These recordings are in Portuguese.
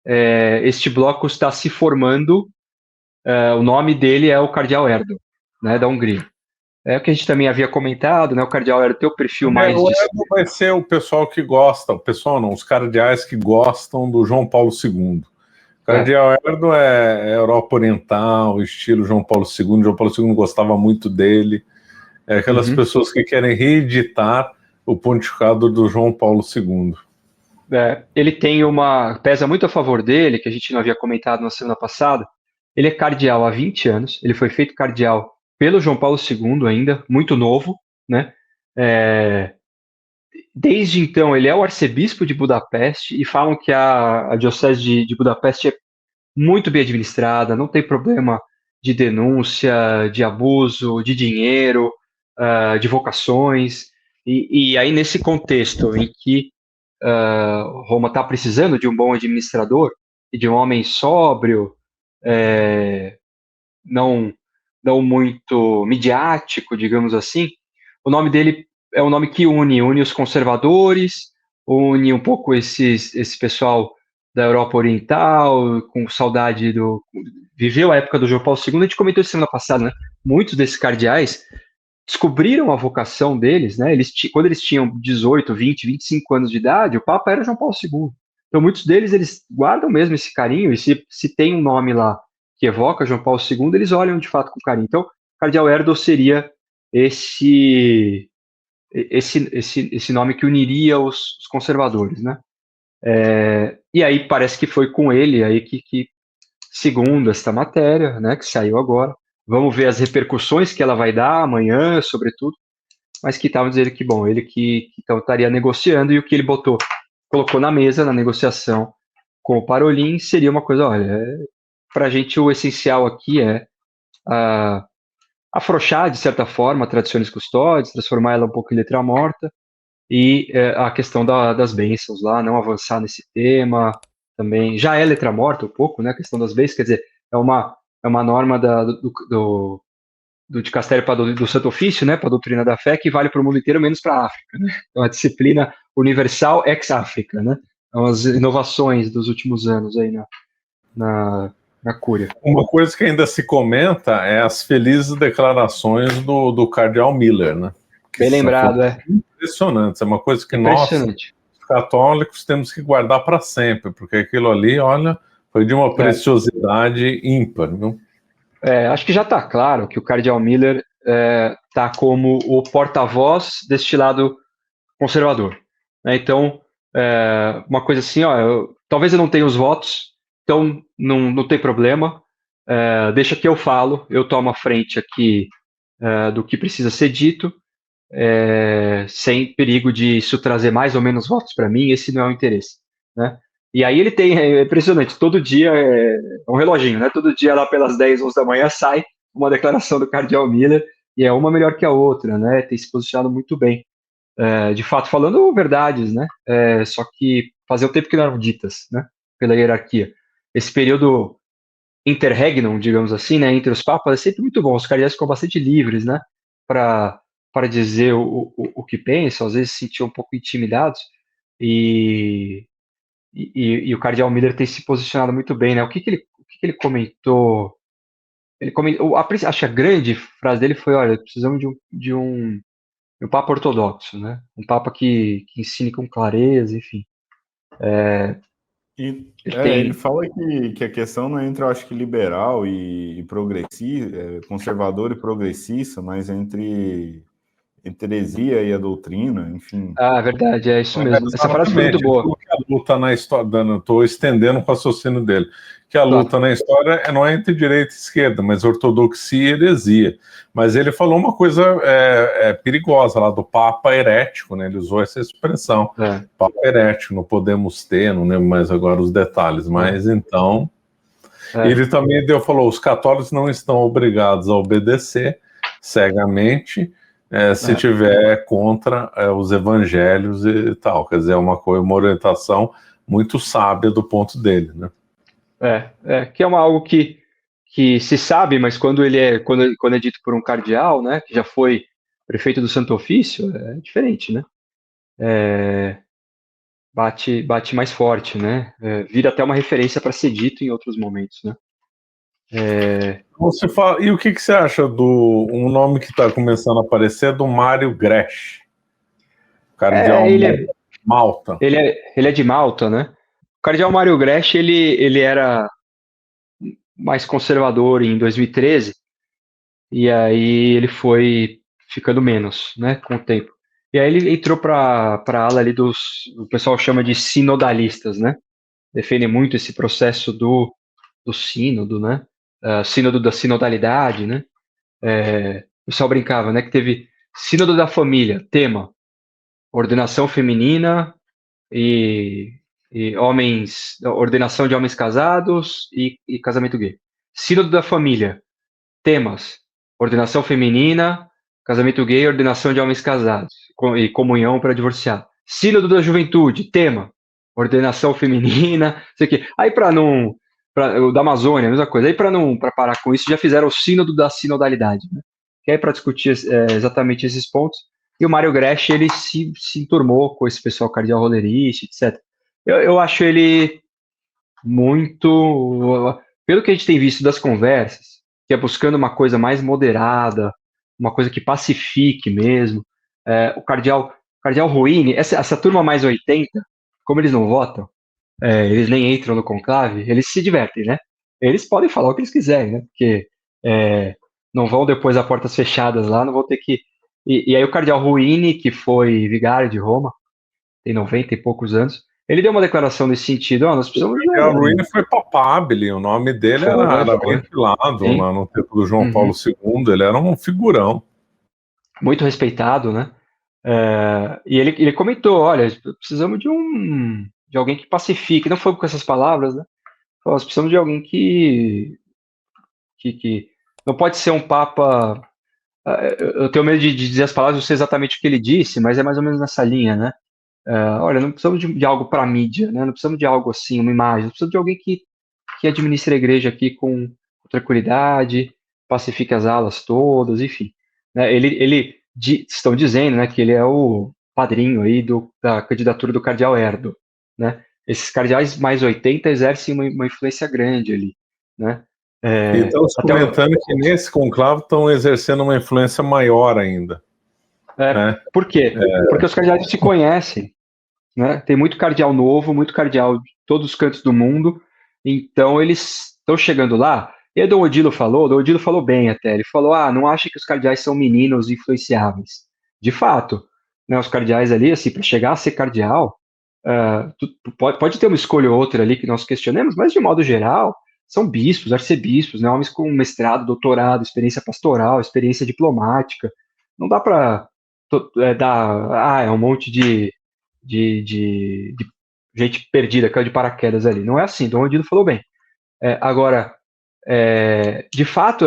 este bloco está se formando. O nome dele é o Cardeal Erdo, né, da Hungria. É o que a gente também havia comentado, né? O Cardeal Erdo tem o perfil mais O de. Erdo vai ser o pessoal que gosta, o pessoal não, os cardeais que gostam do João Paulo II. O Cardeal Erdo é Europa Oriental, estilo João Paulo II. João Paulo II gostava muito dele. É aquelas pessoas que querem reeditar o pontificado do João Paulo II. Ele tem pesa muito a favor dele, que a gente não havia comentado na semana passada. Ele é cardeal há 20 anos, ele foi feito cardeal pelo João Paulo II ainda, muito novo, né? Desde então, ele é o arcebispo de Budapeste e falam que a diocese de Budapeste é muito bem administrada, não tem problema de denúncia, de abuso, de dinheiro, de vocações. E aí, nesse contexto em que Roma está precisando de um bom administrador e de um homem sóbrio, não, não muito midiático, digamos assim, o nome dele é um nome que une os conservadores, une um pouco esse pessoal da Europa Oriental, com saudade viveu a época do João Paulo II, a gente comentou isso semana passada, né? Muitos desses cardeais descobriram a vocação deles, né? Quando eles tinham 18, 20, 25 anos de idade, o Papa era João Paulo II. Então, muitos deles, eles guardam mesmo esse carinho, e se tem um nome lá que evoca João Paulo II, eles olham de fato com carinho. Então, Cardeal Erdol seria esse nome que uniria os conservadores, né? E aí parece que foi com ele aí que segundo esta matéria, né, que saiu agora, vamos ver as repercussões que ela vai dar amanhã, sobretudo, mas que estavam dizendo que, bom, ele que então, estaria negociando e o que ele colocou na mesa, na negociação com o Parolin, seria uma coisa, olha, para a gente o essencial aqui é afrouxar, de certa forma, a tradições custódias, transformar ela um pouco em letra morta, e a questão das bênçãos lá, não avançar nesse tema, também, já é letra morta um pouco, né, a questão das bênçãos, quer dizer, é uma norma do dicastério do Santo Ofício, né, para a doutrina da fé, que vale para o mundo inteiro, menos para a África, né? Então, a disciplina universal ex-África, né? São as inovações dos últimos anos aí na Cúria. Uma coisa que ainda se comenta é as felizes declarações do Cardeal Miller, né? Bem lembrado, Impressionantes, é uma coisa que nós, impressionante. católicos, temos que guardar para sempre, porque aquilo ali, olha, foi de uma preciosidade ímpar, não? Acho que já está claro que o Cardeal Miller está como o porta-voz deste lado conservador, né? Então, uma coisa assim, ó, talvez eu não tenha os votos, então não tem problema, deixa que eu falo, eu tomo a frente aqui do que precisa ser dito, sem perigo de isso trazer mais ou menos votos para mim, esse não é o interesse, né? E aí ele tem, é impressionante, todo dia é um reloginho, né? Todo dia lá pelas 10, 11 da manhã sai uma declaração do Cardeal Miller, e é uma melhor que a outra, né? Tem se posicionado muito bem. De fato, falando verdades, né? Só que fazia o tempo que não eram ditas, né? Pela hierarquia. Esse período interregnum, digamos assim, né? Entre os papas, é sempre muito bom. Os cardeais ficam bastante livres, né? Para para dizer o que pensam, às vezes se sentiam um pouco intimidados. E, e o cardeal Miller tem se posicionado muito bem, né? O que ele comentou? Ele comentou, acho que a grande frase dele foi: olha, precisamos de um papa ortodoxo, né? Um papa que ensine com clareza, enfim. Ele Ele tem. fala que a questão não é entre, eu acho que, liberal e progressista, conservador e progressista, mas entre heresia e a doutrina, enfim. Ah, verdade, é isso mesmo. Essa frase foi muito Exatamente, boa. aquilo que a luta na história, estou estendendo o raciocínio dele, que a Claro. luta na história não é entre direita e esquerda, mas ortodoxia e heresia. Mas ele falou uma coisa perigosa lá do Papa herético, né? Ele usou essa expressão, Papa herético, não podemos ter, não lembro mais agora os detalhes, mas então... Ele também falou, os católicos não estão obrigados a obedecer cegamente, se tiver contra os evangelhos e tal. Quer dizer, é uma orientação muito sábia do ponto dele, né? Que é algo que se sabe, mas quando é dito por um cardeal, né, que já foi prefeito do Santo Ofício, é diferente, né? bate mais forte, né? Vira até uma referência para ser dito em outros momentos, né? Você fala, e o que você acha um nome que está começando a aparecer é do Mário Gresh, cardeal Malta. Ele é de Malta, né? O cardeal Mário Gresh, ele era mais conservador em 2013, e aí ele foi ficando menos, né, com o tempo. E aí ele entrou para a ala ali o pessoal chama de sinodalistas, né? Defende muito esse processo do sínodo, né? Sínodo da sinodalidade, né? O pessoal brincava, né, que teve sínodo da família, tema, ordenação feminina e, ordenação de homens casados e casamento gay. Sínodo da família, temas, ordenação feminina, casamento gay, ordenação de homens casados e comunhão para divorciar. Sínodo da juventude, tema, ordenação feminina, sei o quê. Aí o da Amazônia, a mesma coisa. Aí para parar com isso, já fizeram o sínodo da sinodalidade, né? Que é para discutir exatamente esses pontos. E o Mário Gresh, ele se enturmou com esse pessoal cardeal rolerista, etc. Eu acho ele muito, pelo que a gente tem visto das conversas, que é buscando uma coisa mais moderada, uma coisa que pacifique mesmo. O cardeal Ruini, essa turma mais 80, como eles não votam, eles nem entram no conclave, eles se divertem, né? Eles podem falar o que eles quiserem, né? Porque não vão depois a portas fechadas lá, não vão ter que. E aí o cardeal Ruini, que foi vigário de Roma, tem 90 e poucos anos, ele deu uma declaração nesse sentido, nós precisamos de O Ruini foi papabile, o nome dele era ventilado no tempo do João Paulo II, ele era um figurão. Muito respeitado, né? E ele comentou, olha, precisamos de alguém que pacifique, não foi com essas palavras, né? Nós precisamos de alguém que não pode ser um papa. Eu tenho medo de dizer as palavras, não sei exatamente o que ele disse, mas é mais ou menos nessa linha, né? Olha, não precisamos de algo para mídia, né? Não precisamos de algo assim, uma imagem. Precisamos de alguém que administre a igreja aqui com tranquilidade, pacifique as alas todas, enfim. Né? Estão dizendo, né, que ele é o padrinho aí da candidatura do cardeal Erdo, né? Esses cardeais mais 80 exercem uma influência grande ali, né? E estão comentando que nesse conclave estão exercendo uma influência maior ainda. Né? Por quê? Porque os cardeais se conhecem, né? Tem muito cardeal novo, muito cardeal de todos os cantos do mundo, então eles estão chegando lá. E aí Dom Odilo falou bem até, ele falou, não acha que os cardeais são meninos influenciáveis. De fato, né, os cardeais ali, assim, para chegar a ser cardeal, pode ter uma escolha ou outra ali que nós questionemos, mas de modo geral, são bispos, arcebispos, né, homens com mestrado, doutorado, experiência pastoral, experiência diplomática. Não dá para dar, é um monte de gente perdida, caiu de paraquedas ali. Não é assim, Dom Odilo falou bem. Agora, de fato,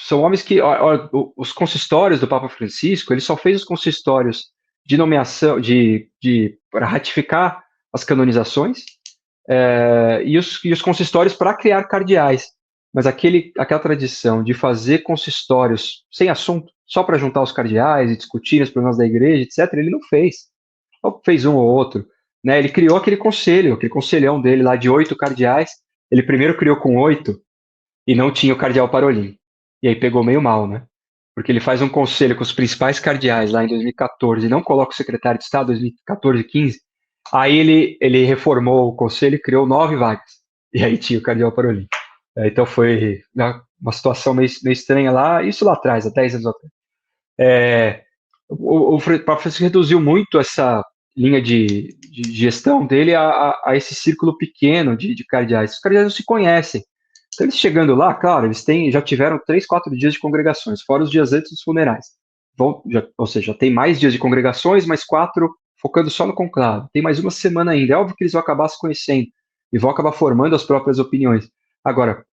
são homens que. Os consistórios do Papa Francisco, ele só fez os consistórios de nomeação, para ratificar as canonizações, e os consistórios para criar cardeais. Mas aquela tradição de fazer consistórios sem assunto, só para juntar os cardeais e discutir os problemas da igreja, etc., ele não fez. Fez um ou outro. Né? Ele criou aquele conselhão dele lá de 8 cardeais. Ele primeiro criou com 8 e não tinha o cardeal Parolin. E aí pegou meio mal, né? Porque ele faz um conselho com os principais cardeais lá em 2014 e não coloca o secretário de Estado em 2014 e 15. Aí ele reformou o conselho e criou 9 vagas. E aí tinha o cardeal Parolin. Então foi uma situação meio estranha lá, isso lá atrás, há 10 anos atrás. O Papa Francisco reduziu muito essa linha de gestão dele a esse círculo pequeno de cardeais. Os cardeais não se conhecem. Então, eles chegando lá, claro, eles já tiveram 3, 4 dias de congregações, fora os dias antes dos funerais. Ou seja, tem mais dias de congregações, mais 4 focando só no conclave. Tem mais uma semana ainda. É óbvio que eles vão acabar se conhecendo e vão acabar formando as próprias opiniões. Agora,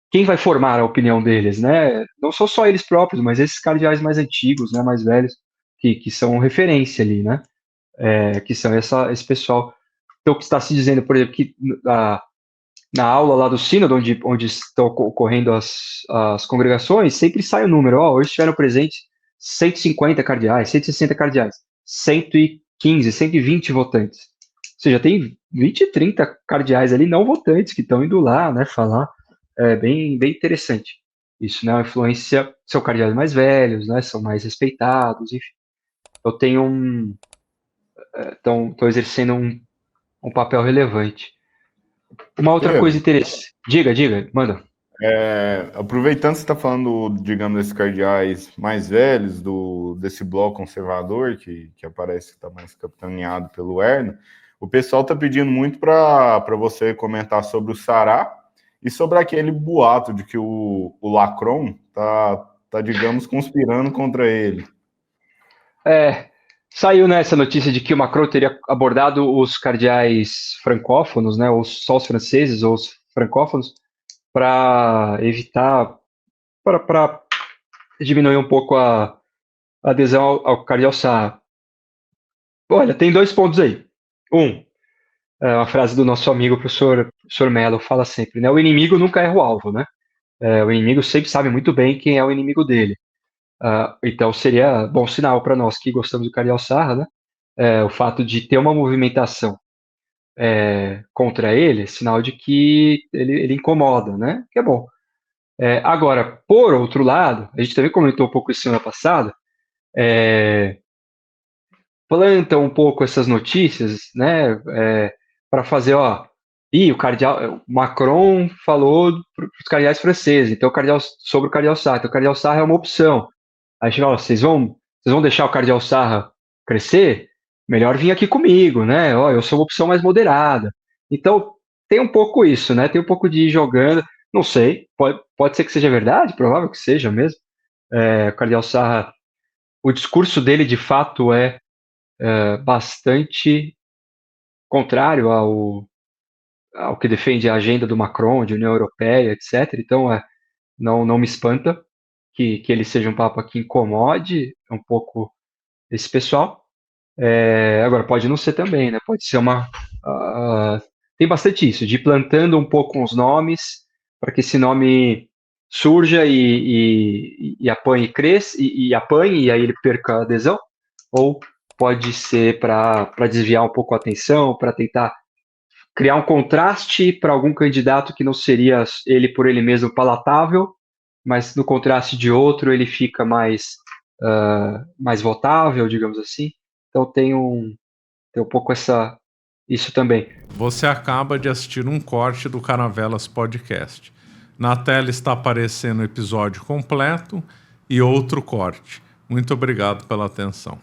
quem vai formar a opinião deles, né? Não são só eles próprios, mas esses cardeais mais antigos, né, mais velhos, que são referência ali, né? Que são esse pessoal. Então, o que está se dizendo, por exemplo, que na aula lá do sínodo, onde estão ocorrendo as congregações, sempre sai o número. Hoje estiveram presentes 150 cardeais, 160 cardeais. 115, 120 votantes. Ou seja, tem 20, 30 cardeais ali não votantes que estão indo lá, né, falar. É bem interessante. Isso, né, uma influência, são cardeais mais velhos, né, são mais respeitados, enfim. Eu tenho estão exercendo um papel relevante. Uma outra coisa interessante. Diga, manda. Aproveitando que você está falando, digamos, desses cardeais mais velhos, desse bloco conservador, que aparece que está mais capitaneado pelo Erno, o pessoal está pedindo muito para você comentar sobre o Sará e sobre aquele boato de que o Lacron tá, digamos, conspirando contra ele. Saiu nessa notícia de que o Macron teria abordado os cardeais francófonos, né, ou só os franceses ou os francófonos, para evitar, para diminuir um pouco a adesão ao cardeal Sarra. Olha, tem 2 pontos aí. Uma frase do nosso amigo professor Mello fala sempre, né? O inimigo nunca erra o alvo, né? O inimigo sempre sabe muito bem quem é o inimigo dele. Então seria bom sinal para nós que gostamos do cardeal Sarra, né? O fato de ter uma movimentação contra ele, sinal de que ele incomoda, né? Que é bom. Agora, por outro lado, a gente também comentou um pouco isso semana passada, planta um pouco essas notícias, né? Para fazer, o cardeal Macron falou para os cardeais franceses, então sobre o cardeal Sarra, então o cardeal Sarra é uma opção. Aí a gente fala, vocês vão deixar o cardeal Sarra crescer? Melhor vir aqui comigo, né? Eu sou uma opção mais moderada. Então tem um pouco isso, né? Tem um pouco de ir jogando. Não sei, pode ser que seja verdade, provável que seja mesmo. O cardeal Sarra, o discurso dele de fato é bastante contrário ao que defende a agenda do Macron, de União Europeia, etc. Então, não me espanta que ele seja um papa que incomode um pouco esse pessoal. Agora, pode não ser também, né? Pode ser tem bastante isso, de ir plantando um pouco os nomes para que esse nome surja e apanhe, cresça, e apanhe, e aí ele perca a adesão, ou pode ser para desviar um pouco a atenção, para tentar criar um contraste para algum candidato que não seria ele por ele mesmo palatável, mas no contraste de outro ele fica mais votável, digamos assim. Então tem um pouco isso também. Você acaba de assistir um corte do Caravelas Podcast. Na tela está aparecendo o episódio completo e outro corte. Muito obrigado pela atenção.